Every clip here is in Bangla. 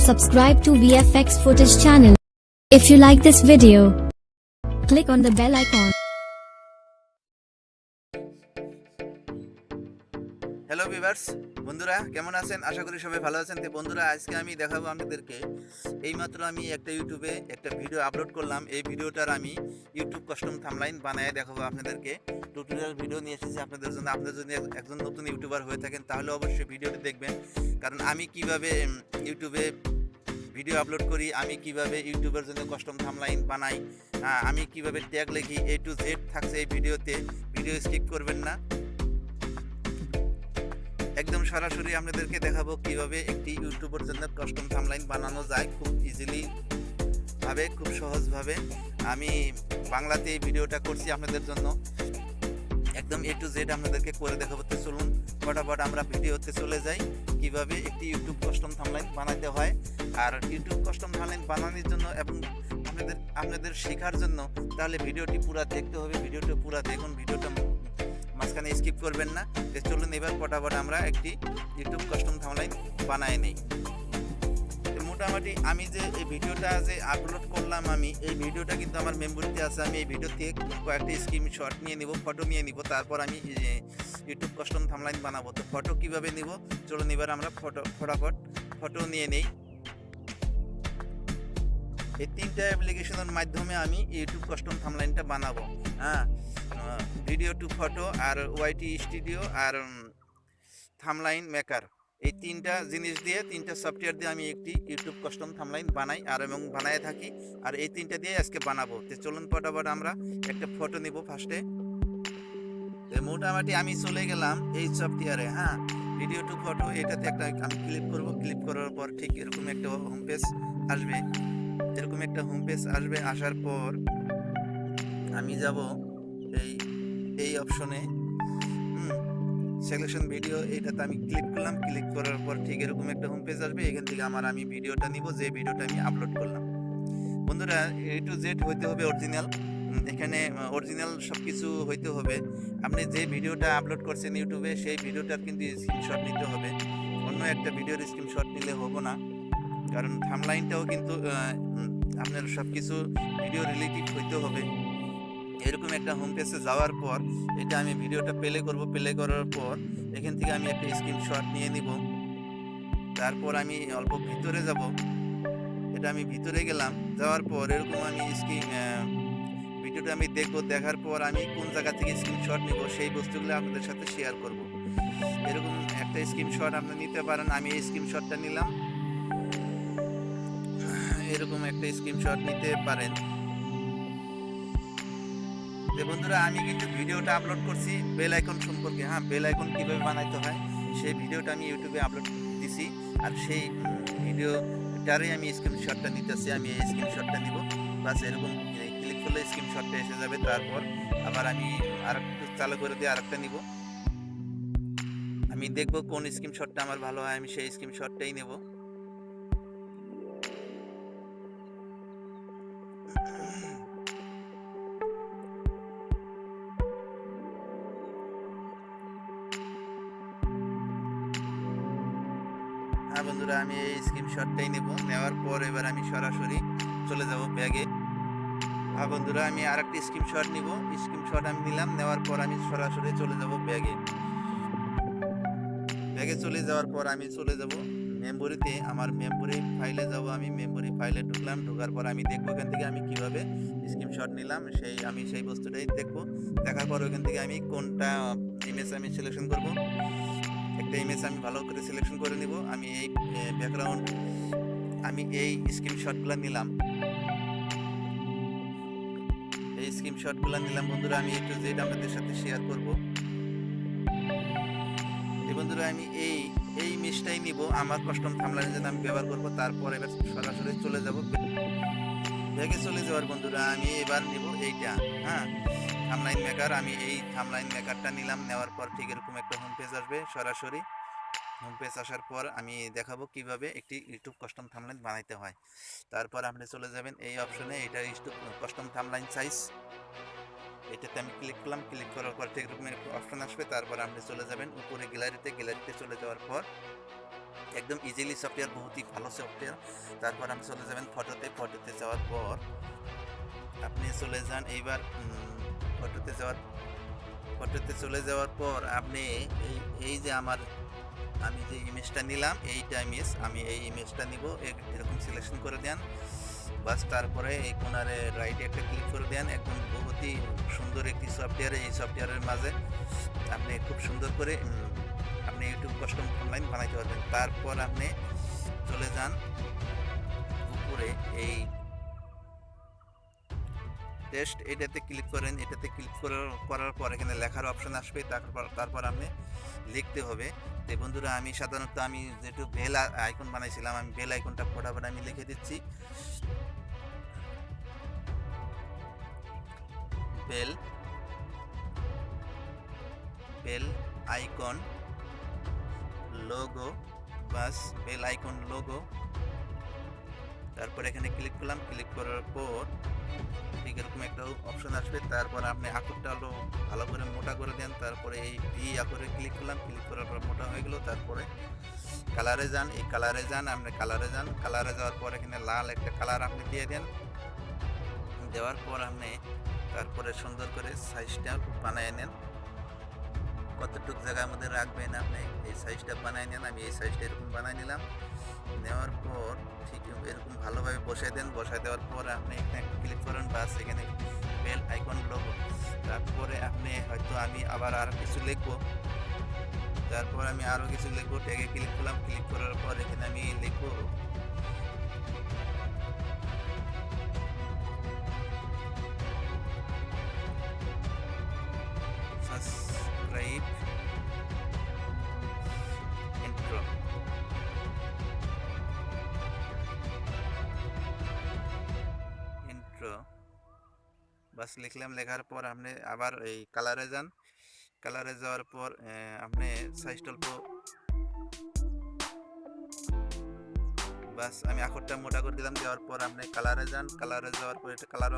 Subscribe to VFX Footage channel. If you like this video, click on the bell icon. Hello viewers, বন্ধুরা কেমন আছেন? আশা করি সবাই ভালো আছেন। তো বন্ধুরা, আজকে আমি দেখাবো আপনাদেরকে, এইমাত্র আমি একটা ইউটিউবে একটা ভিডিও আপলোড করলাম। এই ভিডিওটার আমি ইউটিউব কাস্টম থাম্বনেইল বানিয়ে দেখাবো আপনাদেরকে। টিউটোরিয়াল ভিডিও নিয়ে এসেছি আপনাদের জন্য। আপনারা যদি একজন নতুন ইউটিউবার হয়ে থাকেন তাহলে অবশ্যই ভিডিওটি দেখবেন, কারণ আমি কিভাবে ইউটিউবে ভিডিও আপলোড করি, আমি কিভাবে ইউটিউবের জন্য কাস্টম থাম্বনেইল বানাই, আমি কিভাবে ট্যাগ লিখি, A to Z থাকছে এই ভিডিওতে। ভিডিও স্কিপ করবেন না, একদম সরাসরি আপনাদেরকে দেখাবো কিভাবে একটি ইউটিউবের জন্য কাস্টম থাম্বনেইল বানানো যায় খুব ইজিলি ভাবে, খুব সহজভাবে। আমি বাংলাতে এই ভিডিওটা করছি আপনাদের জন্য, একদম A to Z আপনাদেরকে করে দেখাবো। তো চলুন ফটাফট আমরা ভিডিওতে চলে যাই, কিভাবে একটি ইউটিউব কাস্টম থাম্বনেইল বানাতে হয়। আর ইউটিউব কাস্টম থাম্বনেইল বানানোর জন্য এবং আপনাদের শেখার জন্য তাহলে ভিডিওটি পুরো দেখতে হবে। ভিডিওটা পুরো দেখুন, ভিডিওটা মাঝখানে স্কিপ করবেন না। তো চলুন এবার ফটাফট আমরা একটি ইউটিউব কাস্টম থাম্বনেইল বানাই নেই। মোটামুটি আমি যে এই ভিডিওটা যে আপলোড করলাম, আমি এই ভিডিওটা কিন্তু আমার মেমোরিতে আছে। আমি এই ভিডিও থেকে কয়েকটি স্ক্রিনশট নিয়ে নিব, ফটো নিয়ে নিব, তারপর আমি ইউটিউব কাস্টম থাম্বনেইল বানাবো। তো ফটো কিভাবে নিব চলুন এবার আমরা ফটাফট ফটো নিয়ে নেই। এই তিনটা অ্যাপ্লিকেশনের মাধ্যমে আমি ইউটিউব কাস্টম থাম্বনেইলটা বানাবো। ভিডিও টু ফটো, আর ওয়াইটি স্টুডিও, আর থাম্বনেইল মেকার। এই তিনটা জিনিস দিয়ে, তিনটা সফটওয়্যার দিয়ে আমি একটি ইউটিউব কাস্টম থাম্বনেইল বানাই এবং বানায় থাকি। আর এই তিনটা দিয়ে আজকে বানাবো। তো চলুন ফটাফট আমরা একটা ফটো নিব ফার্স্টে। মোটামুটি আমি চলে গেলাম এই সফটওয়্যারে, ভিডিও টু ফটো। এটাতে একটা আমি ক্লিক করব। ক্লিক করার পর ঠিক এরকম একটা হোম পেজ আসবে। এরকম একটা হোম পেজ আসবে, আসার পর আমি যাব এই অপশনে, সিলেকশন ভিডিও। এটাতে আমি ক্লিক করলাম। ক্লিক করার পর ঠিক এরকম একটা হোম পেজ আসবে। এখান থেকে আমি ভিডিওটা নিব, যে ভিডিওটা আমি আপলোড করলাম। বন্ধুরা, A to Z হইতে হবে অরিজিনাল। এখানে অরিজিনাল সব কিছু হইতে হবে। আপনি যে ভিডিওটা আপলোড করছেন ইউটিউবে, সেই ভিডিওটার কিন্তু স্ক্রিনশট নিতে হবে। অন্য একটা ভিডিওর স্ক্রিনশট নিলে হবে না, কারণ থাম্বনেইলটাও কিন্তু আপনার সব কিছু ভিডিও রিলেটিভ হইতে হবে। এরকম একটা হোম পেজে যাওয়ার পর এটা আমি ভিডিওটা প্লে করব। প্লে করার পর এখান থেকে আমি একটা স্ক্রিনশট নিয়ে নিব। তারপর আমি অল্প ভিতরে যাব। এটা আমি ভিতরে গেলাম, যাওয়ার পর এরকম আমি ভিডিওটা আমি দেখব। দেখার পর আমি কোন জায়গা থেকে স্ক্রিনশট নিব সেই বস্তুগুলো আপনাদের সাথে শেয়ার করব। এরকম একটা স্ক্রিনশট আপনি নিতে পারেন। আমি এই স্ক্রিনশটটা নিলাম। এরকম একটা স্ক্রিনশট নিতে পারেন। বন্ধুরা, আমি কিন্তু ভিডিওটা আপলোড করছি বেল আইকন সম্পর্কে। বেল আইকন কীভাবে বানাইতে হয় সেই ভিডিওটা আমি ইউটিউবে আপলোড দিছি। আর সেই ভিডিওটারই আমি স্ক্রিনশটটা নিতেছি। আমি এই স্ক্রিনশটটা নিব, বাস এরকম ক্লিক করলে স্ক্রিনশটটা এসে যাবে। তারপর আবার আমি আরেকটু চালু করে দিয়ে আরেকটা নিব। আমি দেখব কোন স্ক্রিনশটটা আমার ভালো হয়, আমি সেই স্ক্রিনশটটাই নেব। বন্ধুরা, আমি এই স্ক্রিনশটটাই নেব। নেওয়ার পর এবার আমি সরাসরি চলে যাব ব্যাগে। বন্ধুরা, আমি আরেকটি স্ক্রিনশট নিব। স্ক্রিনশট আমি নিলাম, নেওয়ার পর আমি সরাসরি চলে যাব ব্যাগে। ব্যাগে চলে যাওয়ার পর আমি চলে যাব মেমোরিতে। আমার মেমোরি ফাইলে যাব। আমি মেমোরি ফাইলে ঢুকলাম। ঢোকার পর আমি দেখব এখান থেকে আমি কিভাবে স্ক্রিনশট নিলাম, আমি সেই বস্তুটাই দেখব। দেখার পর ওখান থেকে আমি কোনটা ইমেজ আমি সিলেকশন করব। একটা ইমেজ আমি ভালো করে সিলেকশন করে নিব। আমি এই ব্যাকগ্রাউন্ড, আমি এই স্ক্রিনশটগুলো নিলাম। এই স্ক্রিনশটগুলো নিলাম বন্ধুরা, আমি A to Z আপনাদের সাথে শেয়ার করব। বন্ধুরা, আমি এই ইমেজটাই নিব, আমার কাস্টম থাম্বনেইলের জন্য আমি ব্যবহার করব। তারপর এবার সরাসরি চলে যাব ব্যাগে। চলে যাওয়ার বন্ধুরা, আমি এবার নিব এইটা, থাম্বনেইল মেকার। আমি এই থাম্বনেইল মেকারটা নিলাম। নেওয়ার পর ঠিক এরকম একটা হোম পেজ আসবে। সরাসরি হোম পেজ আসার পর আমি দেখাবো কিভাবে একটি ইউটিউব কাস্টম থাম্বনেইল বানাইতে হয়। তারপর আপনি চলে যাবেন এই অপশনে, এটা ইউটিউব কাস্টম থাম্বনেইল সাইজ। এটাতে আমি ক্লিক করলাম। ক্লিক করার পর ঠিক এরকম একটা অপশন আসবে। তারপর আপনি চলে যাবেন উপরে গ্যালারিতে। গ্যালারিতে চলে যাওয়ার পর একদম ইজিলি সফটওয়্যার, বহুত ही ভালো সফটওয়্যার। তারপর আপনি চলে যাবেন ফটোতে যাওয়ার পর আপনি চলে যান এইবার ফটোতে যাওয়ার ফটোতে চলে যাওয়ার পর আপনি এই এই যে আমি যে ইমেজটা নিলাম এইটা ইমেজ, আমি এই ইমেজটা নিব, এরকম সিলেকশন করে দেন। বাস তারপরে এই কোনারে রাইটে একটা ক্লিক করে দেন। একদম বহুতই সুন্দর একটি সফটওয়্যার। এই সফটওয়্যারের মাঝে আপনি খুব সুন্দর করে আপনি ইউটিউব কাস্টম অনলাইন বানাইতে পারবেন। তারপর আপনি চলে যান উপরে এই টেস্ট, এটাতে ক্লিক করেন। এটাতে ক্লিক করার পর এখানে লেখার অপশন আসবে। তারপর আপনি লিখতে হবে। তো বন্ধুরা, আমি সাধারণত যেহেতু বেল আইকন বানাইছিলাম, আমি বেল আইকনটা ফটাফট আমি লিখে দিচ্ছি। বেল আইকন লোগো, বাস বেল আইকন লোগো। তারপর এখানে ক্লিক করলাম। ক্লিক করার পর ঠিক এরকম একটা অপশন আসবে। তারপর আপনি আঁকড়টা হলো ভালো করে মোটা করে দেন। তারপরে এই ভি আঁকড়ে ক্লিক করলাম। ক্লিক করার পর মোটা হয়ে গেল। তারপরে কালারে যান, এই কালারে যান, আপনি কালারে যান। কালারে যাওয়ার পর এখানে লাল একটা কালার আপনি দিয়ে দেন। দেওয়ার পর আপনি তারপরে সুন্দর করে সাইজটা বানিয়ে নেন। কতটুক জায়গার মধ্যে রাখবেন আপনি এই সাইজটা বানিয়ে নেন। আমি এই সাইজটা এরকম বানিয়ে নিলাম। নেওয়ার পর ঠিক এরকম ভালোভাবে বসাই দেন। বসাই দেওয়ার পর আপনি এখানে ক্লিক করেন, বাস এখানে বেল আইকন লোগো। তারপরে আপনি হয়তো আমি আবার আরও কিছু লিখবো। তারপর আমি আরও কিছু লিখবো। ট্যাগে ক্লিক করলাম। ক্লিক করার পর এখানে আমি লিখবো সাবস্ক্রাইব ইন্ট্রো। বাস লিখলাম। লেখার পর আপনি আবার এই কালারে যান। কালারে যাওয়ার পর আপনি সাইজটা অল্প, বাস আমি আখরটা মোটা করে দিলাম। দেওয়ার পর আপনি কালারে যান। কালারে যাওয়ার পর এটা কালার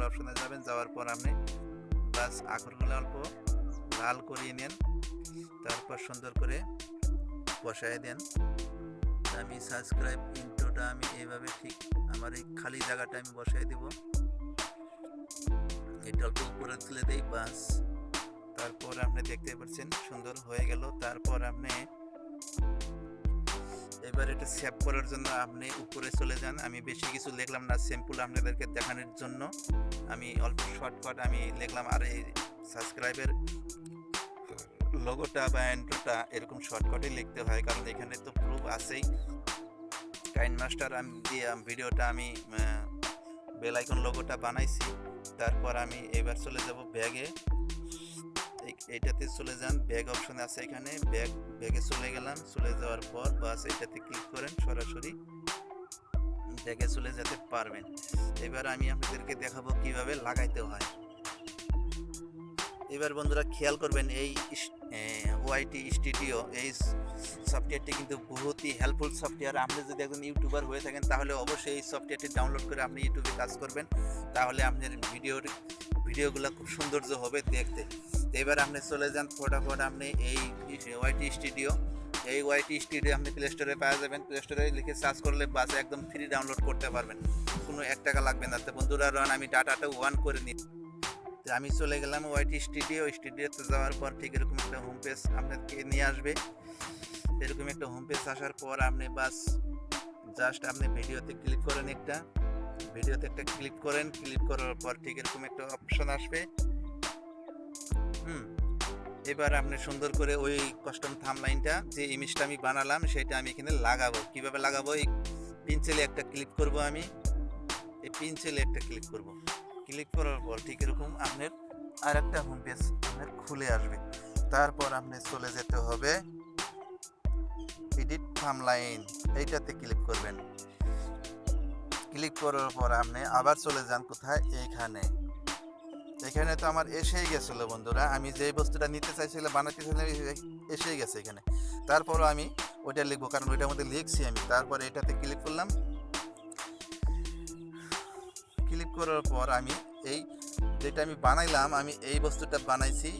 অপশনে যাবেন। যাওয়ার পর আপনি বাস আখরগুলো অল্প লাল করিয়ে নেন। তারপর সুন্দর করে বসায় দেন। আমি সাবস্ক্রাইব ইন্ট্রোটা আমি এইভাবে ঠিক আমার এই খালি জায়গাটা আমি বসাই দেব। এটা অল্প উপরে তুলে দেই, বাস। তারপর আপনি দেখতে পাচ্ছেন সুন্দর হয়ে গেল। তারপর আপনি এবার এটা সেভ করার জন্য আপনি উপরে চলে যান। আমি বেশি কিছু লিখলাম না, সিম্পল আপনাদেরকে দেখানোর জন্য আমি অল্প শর্টকাট আমি লিখলাম। আর এই সাবস্ক্রাইবের লোগোটা বা এন্ট্রোটা এরকম শর্টকাটে লিখতে হয়, কারণ এখানে তো প্রুফ আছেই। কাইন মাস্টার আমি দিয়ে ভিডিওটা আমি বেল আইকন লোগোটা বানাইছি। তারপর আমি এবার চলে যাব ব্যাগে। এইটাতে চলে যান, ব্যাগ অপশন আছে এখানে। ব্যাগে চলে গেলাম। চলে যাওয়ার পর বাস এটাতে ক্লিক করেন, সরাসরি ব্যাগে চলে যেতে পারবেন। এবার আমি আপনাদেরকে দেখাবো কিভাবে লাগাইতে হয়। এবার বন্ধুরা খেয়াল করবেন, এই ওয়াইটি স্টুডিও এই সফটওয়্যারটি কিন্তু বহুতই হেল্পফুল সফটওয়্যার। আপনি যদি একজন ইউটিউবার হয়ে থাকেন তাহলে অবশ্যই এই সফটওয়্যারটি ডাউনলোড করে আপনি ইউটিউবে কাজ করবেন। তাহলে আপনার ভিডিওগুলো খুব সৌন্দর্য হবে দেখতে। এবার আপনি চলে যান ফটাফট আপনি এই ওয়াইটি স্টুডিও। এই ওয়াইটি স্টুডিও আপনি প্লে স্টোরে পাওয়া যাবেন। প্লে স্টোরে লিখে সার্চ করলে বাস একদম ফ্রি ডাউনলোড করতে পারবেন, কোনো 1 টাকা লাগবে না। তো বন্ধুরা, আমি ডাটাটা অন করে নিই। আমি চলে গেলাম ওয়াইটি স্টুডিওতে যাওয়ার পর ঠিক এরকম একটা হোম পেজ আপনাকে নিয়ে আসবে। এরকম একটা হোম পেজ আসার পর আপনি বাস জাস্ট আপনি ভিডিওতে ক্লিক করেন। একটা ক্লিক করেন। ক্লিক করার পর ঠিক এরকম একটা অপশন আসবে। এবার আপনি সুন্দর করে ওই কাস্টম থাম্বনেইলটা যে ইমেজটা আমি বানালাম সেটা আমি এখানে লাগাবো। কিভাবে লাগাবো? এই পেন্সিলে একটা ক্লিক করব। আমি এই পেন্সিলে একটা ক্লিক করব। ক্লিক করার পর ঠিক এরকম আপনার আর একটা হোম পেজ আপনার খুলে আসবে। তারপর আপনি চলে যেতে হবে এডিট থাম্বনেইল, এইটাতে ক্লিক করবেন। ক্লিক করার পর আপনি আবার চলে যান কোথায়? এখানে তো আমার এসেই গেছিলো বন্ধুরা। আমি যে বস্তুটা নিতে চাইছিলাম, বানাতে চাইছিলাম, এসেই গেছে এখানে। তারপরও আমি ওইটা লিখবো, কারণ ওইটার মধ্যে লিখছি আমি। তারপর এটাতে ক্লিক করলাম। ক্লিক করার পর আমি এই যেটা আমি বানাইলাম, আমি এই বস্তুটা বানাইছি,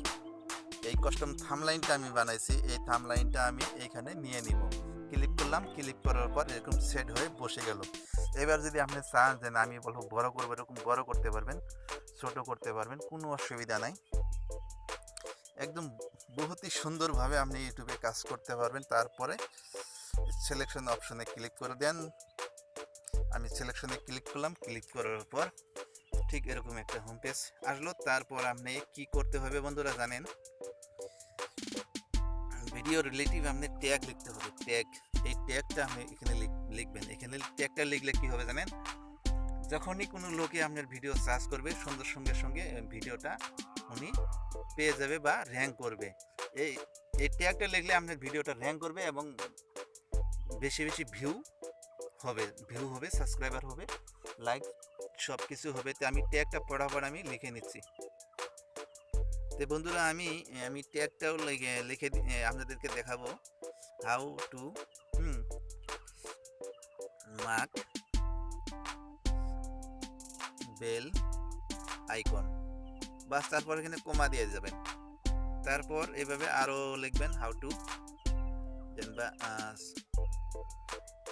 এই কাস্টম থাম্বনেইলটা আমি বানাইছি। এই থাম্বনেইলটা আমি এইখানে নিয়ে নিব। ক্লিক করলাম, ক্লিক করার পর এরকম সেট হয়ে বসে গেল। এবার যদি আপনি চান যে না আমি বলবো বড় করবো, এরকম বড় করতে পারবেন, ছোট করতে পারবেন, কোনো অসুবিধা নাই। একদম বহুতই সুন্দরভাবে আপনি ইউটিউবে কাজ করতে পারবেন। তারপরে সিলেকশন অপশনে ক্লিক করে দেন। আমি সিলেকশনে ক্লিক করলাম, ক্লিক করার পর ঠিক এরকম একটা হোম পেজ আসলো। তারপর আপনি কি করতে হবে বন্ধুরা জানেন, ভিডিও রিলেটিভ আপনি ট্যাগ লিখতে হবে। ট্যাগ, এই ট্যাগটা আপনি এখানে লিখবেন। এখানে ট্যাগটা লিখলে কি হবে জানেন, যখনই কোনো লোকে আপনার ভিডিও সার্চ করবে সঙ্গে সঙ্গে ভিডিওটা উনি পেয়ে যাবে বা র্যাঙ্ক করবে। এই এই ট্যাগটা লিখলে আপনার ভিডিওটা র্যাঙ্ক করবে এবং বেশি বেশি ভিউ হবে, সাবস্ক্রাইবার হবে, লাইক সব কিছু হবে। তো আমি ট্যাগটা পড়াবার আমি লিখে নিচ্ছি। তো বন্ধুরা আমি ট্যাগটাও লিখে আপনাদেরকে দেখাবো, how to mark bell icon, বাস তারপর এখানে কমা দিয়ে যাবেন। তারপর এভাবে আরও লিখবেন, হাউ টু দেন বা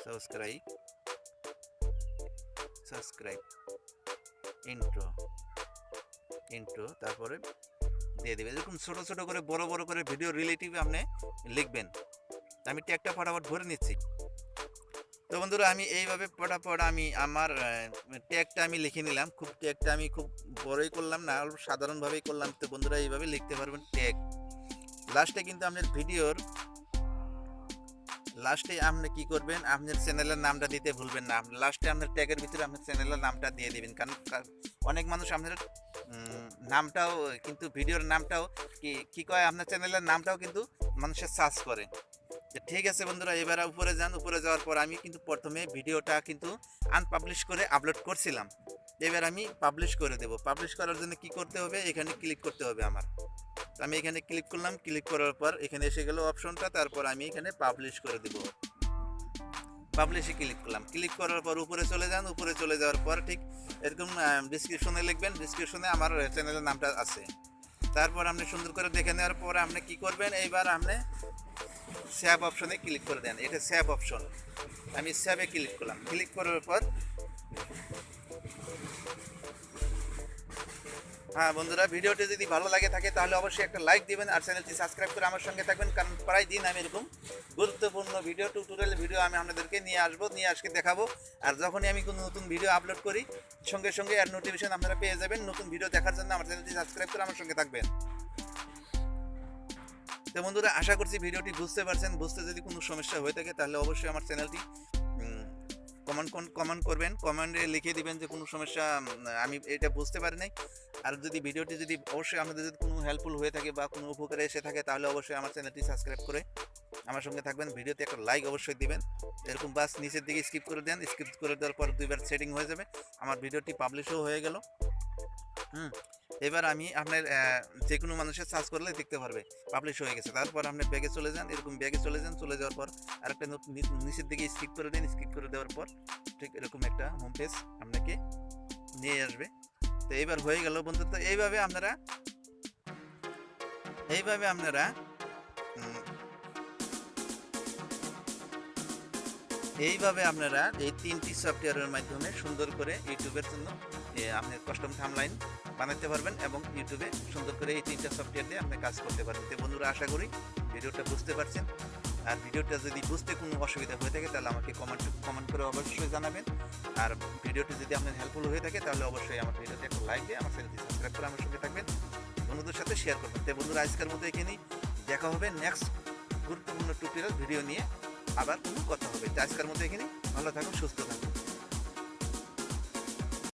সাবস্ক্রাইব ইন্ট্রো তারপরে দিয়ে দেবে। এরকম ছোট ছোট করে বড় করে ভিডিও রিলেটিভ আপনি লিখবেন। আমি ট্যাগটা ফটাফট ভরে নিচ্ছি। তো বন্ধুরা আমি এইভাবে ফটাফট আমি আমার ট্যাগটা আমি লিখে নিলাম। ট্যাগটা আমি খুব বড়ই করলাম না, অল্প সাধারণভাবেই করলাম। তো বন্ধুরা এইভাবে লিখতে পারবেন ট্যাগ। লাস্টে কিন্তু আপনার ভিডিওর লাস্টে আপনি কি করবেন, আপনার চ্যানেলের নামটা দিতে ভুলবেন না। লাস্টে আপনার ট্যাগের ভিতরে আপনার চ্যানেলের নামটা দিয়ে দিবেন, কারণ অনেক মানুষ আপনার নামটাও কিন্তু ভিডিওর নামটাও কি কয়, আপনার চ্যানেলের নামটাও কিন্তু মানুষের সার্চ করে। ঠিক আছে বন্ধুরা, এবার উপরে যান। উপরে যাওয়ার পর আমি কিন্তু প্রথমে ভিডিওটা কিন্তু আনপাবলিশ করে আপলোড করছিলাম। এবার আমি পাবলিশ করে দেব। পাবলিশ করার জন্য কি করতে হবে, এখানে ক্লিক করতে হবে আমার। আমি এখানে ক্লিক করলাম, ক্লিক করার পর এখানে এসে গেল অপশনটা। তারপর আমি এখানে পাবলিশ করে দেব। পাবলিশে ক্লিক করলাম, ক্লিক করার পর উপরে চলে যান। উপরে চলে যাওয়ার পর ঠিক এরকম ডিসক্রিপশনে লিখবেন, ডিসক্রিপশনে আমার চ্যানেলের নামটা আছে। তারপর আপনি সুন্দর করে দেখে নেওয়ার পর আপনি কি করবেন, এইবার আপনি সেভ অপশনে ক্লিক করে দেন। এটা সেভ অপশন, আমি সেভে ক্লিক করলাম। ক্লিক করার পর হ্যাঁ বন্ধুরা, ভিডিওটি যদি ভালো লাগে থাকে তাহলে অবশ্যই একটা লাইক দিবেন আর চ্যানেলটি সাবস্ক্রাইব করে আমার সঙ্গে থাকবেন, কারণ প্রায় দিন আমি এরকম গুরুত্বপূর্ণ ভিডিও টিউটোরিয়াল ভিডিও আমি আপনাদেরকে নিয়ে আজকে দেখাবো। আর যখনই আমি কোনো নতুন ভিডিও আপলোড করি সঙ্গে সঙ্গে আর নোটিফিকেশন আপনারা পেয়ে যাবেন। নতুন ভিডিও দেখার জন্য আমার চ্যানেলটি সাবস্ক্রাইব করে আমার সঙ্গে থাকবেন। তো বন্ধুরা আশা করছি ভিডিওটি বুঝতে পারছেন। বুঝতে যদি কোনো সমস্যা হয়ে থাকে তাহলে অবশ্যই আমার চ্যানেলটি কমেন্ট করবেন, কমেন্টে লিখে দিবেন যে কোনো সমস্যা আমি এটা বুঝতে পারি নাই। আর যদি ভিডিওটি যদি অবশ্যই আপনাদের যদি কোনো হেল্পফুল হয়ে থাকে বা কোনো উপকারে এসে থাকে তাহলে অবশ্যই আমার চ্যানেলটি সাবস্ক্রাইব করে আমার সঙ্গে থাকবেন। ভিডিওতে একটা লাইক অবশ্যই দিবেন। এরকম বাস নিচের দিকে স্কিপ করে দেন। স্কিপ করে দেওয়ার পর 2বার সেটিং হয়ে যাবে, আমার ভিডিওটি পাবলিশও হয়ে গেল। এবার আমি আপনার যে কোনো মানুষের সার্চ করলে দেখতে পারবে পাবলিশ হয়ে গেছে। তারপর আপনি ব্যাগে চলে যান, এরকম ব্যাগে চলে যান। চলে যাওয়ার পর আরেকটা নিচের দিকে স্কিপ করে দেন। স্কিপ করে দেওয়ার পর ঠিক এরকম একটা হোম পেজ আপনাকে নিয়ে আসবে। তো এইবার হয়ে গেল বন্ধু। তো এইভাবে আপনারা এই 3টি সফটওয়্যারের মাধ্যমে সুন্দর করে ইউটিউবের জন্য আপনি কাস্টম থাম্বনেইল বানাতে পারবেন এবং ইউটিউবে সুন্দর করে এই 3টা সফটওয়্যার দিয়ে আপনি কাজ করতে পারবেন। তো বন্ধুরা আশা করি ভিডিওটা বুঝতে পারছেন। আর ভিডিওটা যদি বুঝতে কোনো অসুবিধা হয়ে থাকে তাহলে আমাকে কমেন্ট করে অবশ্যই জানাবেন। আর ভিডিওটি যদি আপনার হেল্পফুল হয়ে থাকে তাহলে অবশ্যই আমার ভিডিওতে একটা লাইক দিয়ে আমার চ্যানেলটি সাবস্ক্রাইব করে আমার সঙ্গে থাকবেন, বন্ধুদের সাথে শেয়ার করবেন। তো বন্ধুরা আজকের মতো এখানেই দেখা হবে, নেক্সট গুরুত্বপূর্ণ টিউটোরিয়াল ভিডিও নিয়ে আবার কোনো কথা হবে। তো আজকের মতো এখানেই, ভালো থাকুন, সুস্থ থাকুন।